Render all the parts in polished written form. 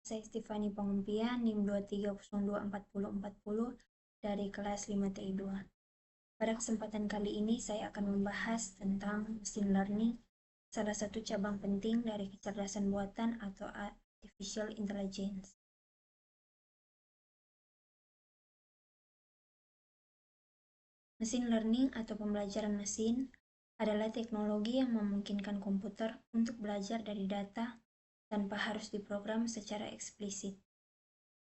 Saya Stefani Pangumpian, NIM 23024040 dari kelas 5TI2. Pada kesempatan kali ini saya akan membahas tentang machine learning, salah satu cabang penting dari kecerdasan buatan atau artificial intelligence. Machine learning atau pembelajaran mesin adalah teknologi yang memungkinkan komputer untuk belajar dari data tanpa harus diprogram secara eksplisit.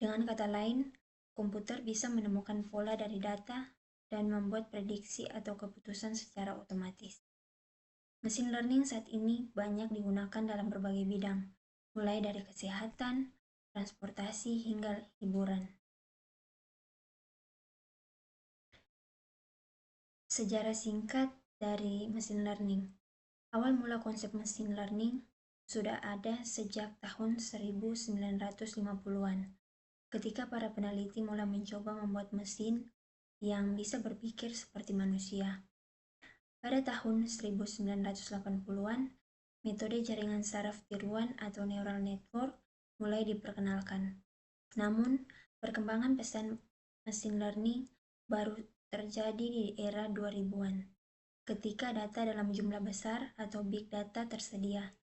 Dengan kata lain, komputer bisa menemukan pola dari data dan membuat prediksi atau keputusan secara otomatis. Machine learning saat ini banyak digunakan dalam berbagai bidang, mulai dari kesehatan, transportasi, hingga hiburan. Sejarah singkat dari machine learning. Awal mula konsep machine learning sudah ada sejak tahun 1950-an, ketika para peneliti mulai mencoba membuat mesin yang bisa berpikir seperti manusia. Pada tahun 1980-an, metode jaringan saraf tiruan atau neural network mulai diperkenalkan. Namun, perkembangan pesan machine learning baru terjadi di era 2000-an, ketika data dalam jumlah besar atau big data tersedia,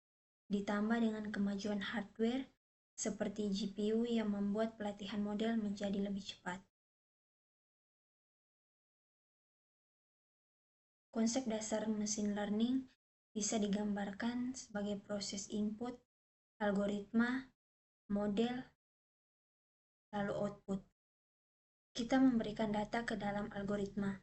ditambah dengan kemajuan hardware seperti GPU yang membuat pelatihan model menjadi lebih cepat. Konsep dasar machine learning bisa digambarkan sebagai proses input, algoritma, model, lalu output. Kita memberikan data ke dalam algoritma.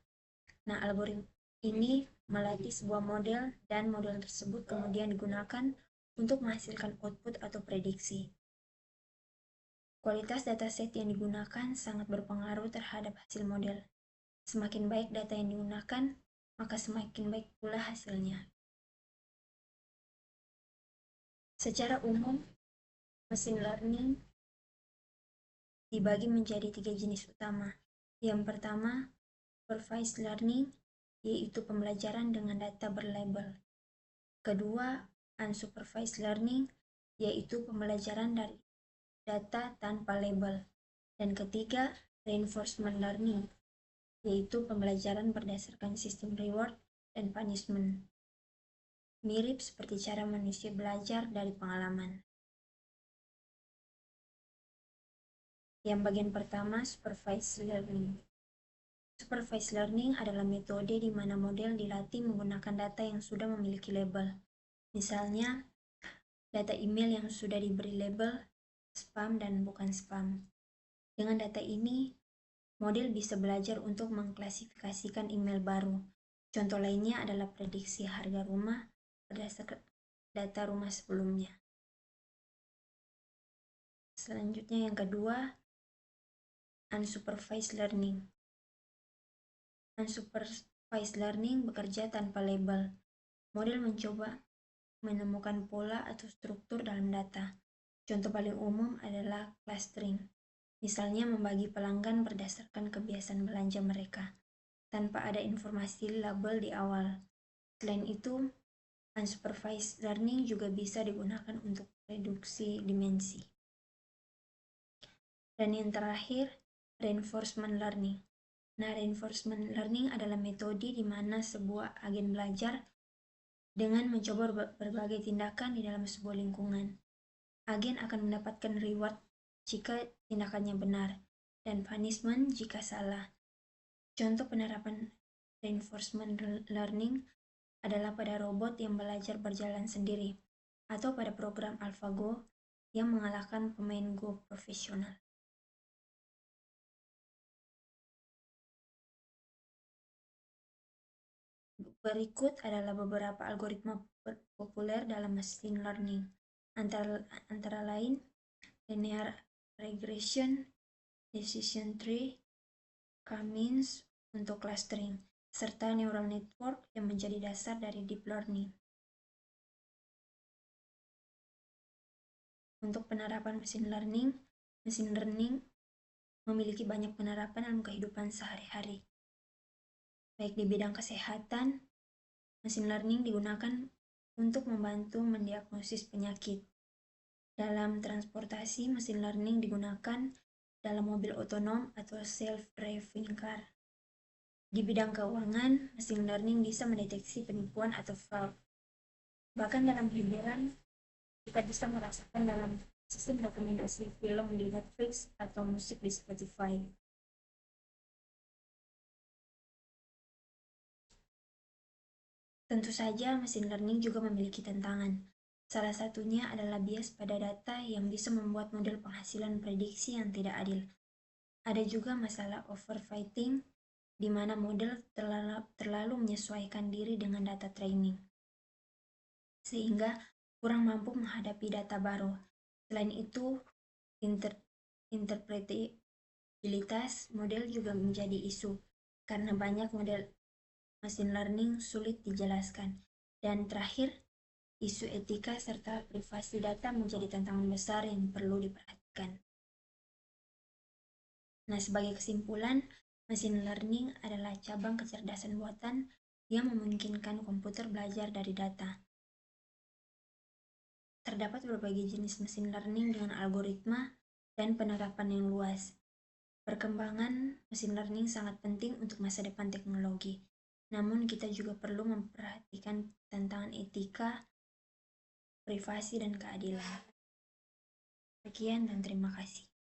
Nah, algoritma ini melatih sebuah model dan model tersebut kemudian digunakan untuk menghasilkan output atau prediksi. Kualitas dataset yang digunakan sangat berpengaruh terhadap hasil model. Semakin baik data yang digunakan, maka semakin baik pula hasilnya. Secara umum, machine learning dibagi menjadi 3 jenis utama. Yang pertama, supervised learning, yaitu pembelajaran dengan data berlabel. Kedua, unsupervised learning, yaitu pembelajaran dari data tanpa label. Dan ketiga, reinforcement learning, yaitu pembelajaran berdasarkan sistem reward dan punishment. Mirip seperti cara manusia belajar dari pengalaman. Yang bagian pertama, supervised learning. Supervised learning adalah metode di mana model dilatih menggunakan data yang sudah memiliki label. Misalnya, data email yang sudah diberi label spam dan bukan spam. Dengan data ini, model bisa belajar untuk mengklasifikasikan email baru. Contoh lainnya adalah prediksi harga rumah berdasarkan data rumah sebelumnya. Selanjutnya yang kedua, unsupervised learning. Unsupervised learning bekerja tanpa label. Model mencoba menemukan pola atau struktur dalam data. Contoh paling umum adalah clustering. Misalnya membagi pelanggan berdasarkan kebiasaan belanja mereka, tanpa ada informasi label di awal. Selain itu, unsupervised learning juga bisa digunakan untuk reduksi dimensi. Dan yang terakhir, reinforcement learning. Nah, reinforcement learning adalah metode di mana sebuah agen belajar dengan mencoba berbagai tindakan di dalam sebuah lingkungan. Agen akan mendapatkan reward jika tindakannya benar dan punishment jika salah. Contoh penerapan reinforcement learning adalah pada robot yang belajar berjalan sendiri atau pada program AlphaGo yang mengalahkan pemain Go profesional. Berikut adalah beberapa algoritma populer dalam machine learning, antara lain linear regression, decision tree, K-means untuk clustering, serta neural network yang menjadi dasar dari deep learning. Untuk penerapan machine learning memiliki banyak penerapan dalam kehidupan sehari-hari. Baik di bidang kesehatan, machine learning digunakan untuk membantu mendiagnosis penyakit. Dalam transportasi, mesin learning digunakan dalam mobil otonom atau self-driving car. Di bidang keuangan, mesin learning bisa mendeteksi penipuan atau fraud. Bahkan dalam hiburan, kita bisa merasakan dalam sistem rekomendasi film di Netflix atau musik di Spotify. Tentu saja, mesin learning juga memiliki tantangan. Salah satunya adalah bias pada data yang bisa membuat model penghasilan prediksi yang tidak adil. Ada juga masalah overfitting, di mana model terlalu menyesuaikan diri dengan data training, sehingga kurang mampu menghadapi data baru. Selain itu, interpretabilitas model juga menjadi isu, karena banyak model mesin learning sulit dijelaskan. Dan terakhir, isu etika serta privasi data menjadi tantangan besar yang perlu diperhatikan. Nah, sebagai kesimpulan, mesin learning adalah cabang kecerdasan buatan yang memungkinkan komputer belajar dari data. Terdapat berbagai jenis mesin learning dengan algoritma dan penerapan yang luas. Perkembangan mesin learning sangat penting untuk masa depan teknologi. Namun kita juga perlu memperhatikan tantangan etika, privasi, dan keadilan. Sekian dan terima kasih.